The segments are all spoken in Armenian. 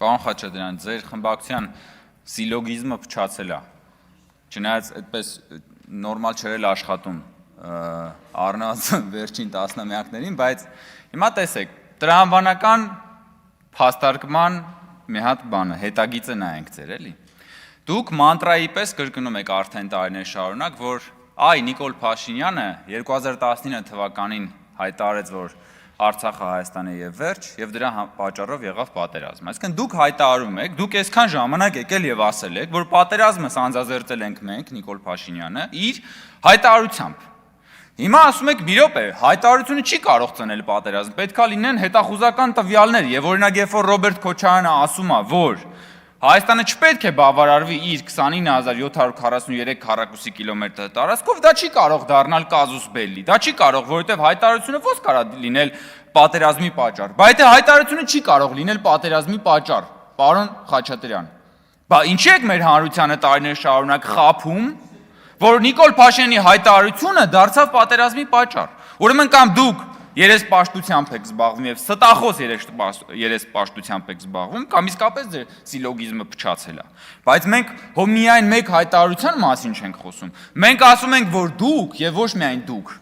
Պարոն Խաչատրյան, ձեր խմբակցության սիլոգիզմը փչացել է, չնայած այդպես նորմալ չէր աշխատում առնված վերջին տասնամյակներին, բայց հիմա տեսեք, տրամաբանական փաստարկման մի հատ բանը, հետագիծը նայենք ձեր, էլի։ Դուք մանտրայի պես կրկնում եք արդեն տարիներ շարունակ, որ այ Նիկոլ Փաշինյանը 2019 թվականին հայտարարեց, որ Արցախը Հայաստանի եւ վերջ, եւ դրա պատճառով եղավ պատերազմ։ Այսինքն դուք հայտարարում եք, դուք այսքան ժամանակ եկել եւ ասել եք, որ պատերազմը սանձազերծել ենք մենք, Նիկոլ Փաշինյանը, իր հայտարարությամբ։ Հիմա ասում եք՝ մի րոպե, հայտարարությունը չի կարող ծնել պատերազմ, պետքա լինեն հետախուզական տվյալներ, եւ օրինակ երբ որ Ռոբերտ Քոչարյանը ասում է, որ Հայաստանը չպետք է բավարարվի իր 29743 քառակուսի կիլոմետր տարածքով, դա չի կարող դառնալ կազուս բելլի, դա չի կարող, որովհետև հայտարարությունը ո՞ց կարա լինել պատերազմի պատճառ։ Բայց այդ հայտարարությունը չի կարող լինել պատերազմի պատճառ, պարոն Խաչատրյան։ Բա ինչի՞ եք մեր հանրությանը տարիներ շարունակ խաբում, որ Նիկոլ Փաշինյանի հայտարարությունը դարձավ պատերազմի պատճառ։ Ուրեմն կամ դուք երեսպաշտությամբ եք զբաղվում եւ ստախոս երեսպաշտությամբ եք զբաղվում, կամ իսկապես ձեր սիլոգիզմը փչացել է։ Բայց մենք հո միայն մեկ հայտարարության մասին չենք խոսում։ Մենք ասում ենք, որ դուք եւ ոչ միայն դուք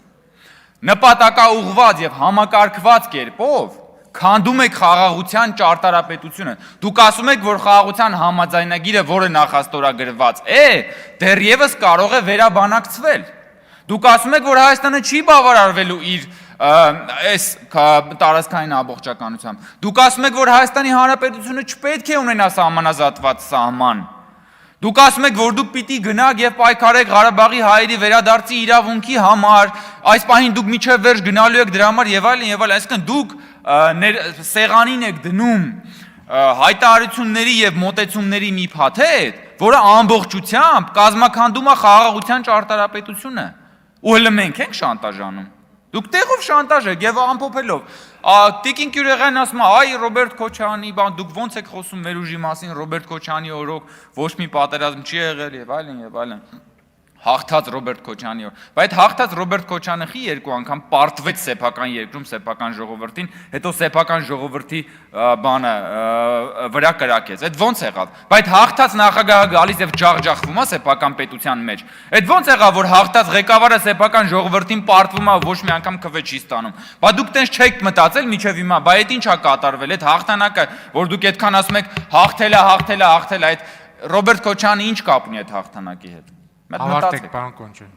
նպատակաուղղված եւ համակարգված կերպով քանդում եք խաղաղության ճարտարապետությունը։ Դուք ասում եք, որ խաղաղության համաձայնագիրը, որը նախաստորագրված է, դեռևս կարող է վերաբանակցվել։ Դուք ասում եք, որ Հայաստանը չի բավարարվելու իր այս տարածքային ամբողջականությամբ։ Դուք ասում եք, որ Հայաստանի Հանրապետությունը չպետք է ունենա սահմանազատված սահման։ Դուք ասում եք, որ դուք պիտի գնաք եւ պայքարեք Ղարաբաղի հայերի վերադարձի իրավունքի համար, այս պահին դուք միջև վերջ գնալու եք դրա համար եւ այլն եւ այլն, այսինքն դուք սեղանին եք դնում հայտարարությունների եւ մոտեցումների մի փաթեթ, որը ամբողջությամբ կազմաքանդում է խաղաղության ճարտարապետությունը։ Ու հələ մենք ենք շանտաժանում։ Դուք տեղով շանտաժ եք եւ ամփոփելով։ Տիկին Կյուրեղյանն ասում է, այ Ռոբերտ Քոչարյանի բան, դուք ո՞նց եք խոսում մեր ուժի մասին, Ռոբերտ Քոչարյանի օրոք ոչ մի պատերազմ չի եղել եւ այլն եւ այլն։ Հաղթած Ռոբերտ Քոչարյանի օր։ Բայց հաղթած Ռոբերտ Քոչարյանը խի երկու անգամ պարտվեց սեփական երկրում սեփական ժողովրդին, հետո սեփական ժողովրդի բանը վրա կրակեց։ Այդ ո՞նց եղավ։ Բայց հաղթած նախագահը գալիս եւ ջախջախվում է սեփական պետության մեջ։ Այդ ո՞նց եղավ, որ հաղթած ղեկավարը սեփական ժողովրդին պարտվում է, ոչ մի անգամ քվե չի ստանում։ Բա դուք տենց չեք մտածել միջև հիմա, բա այդ ի՞նչ է կատարվել, այդ հաղթանակը, որ դուք այդքան ասում եք հաղթել է, այդ Ռոբերտ Քոչարյանը ի՞նչ կապ ունի այդ հաղթանակի հետ։ Ավարտեք, պարոն Կոնչյան։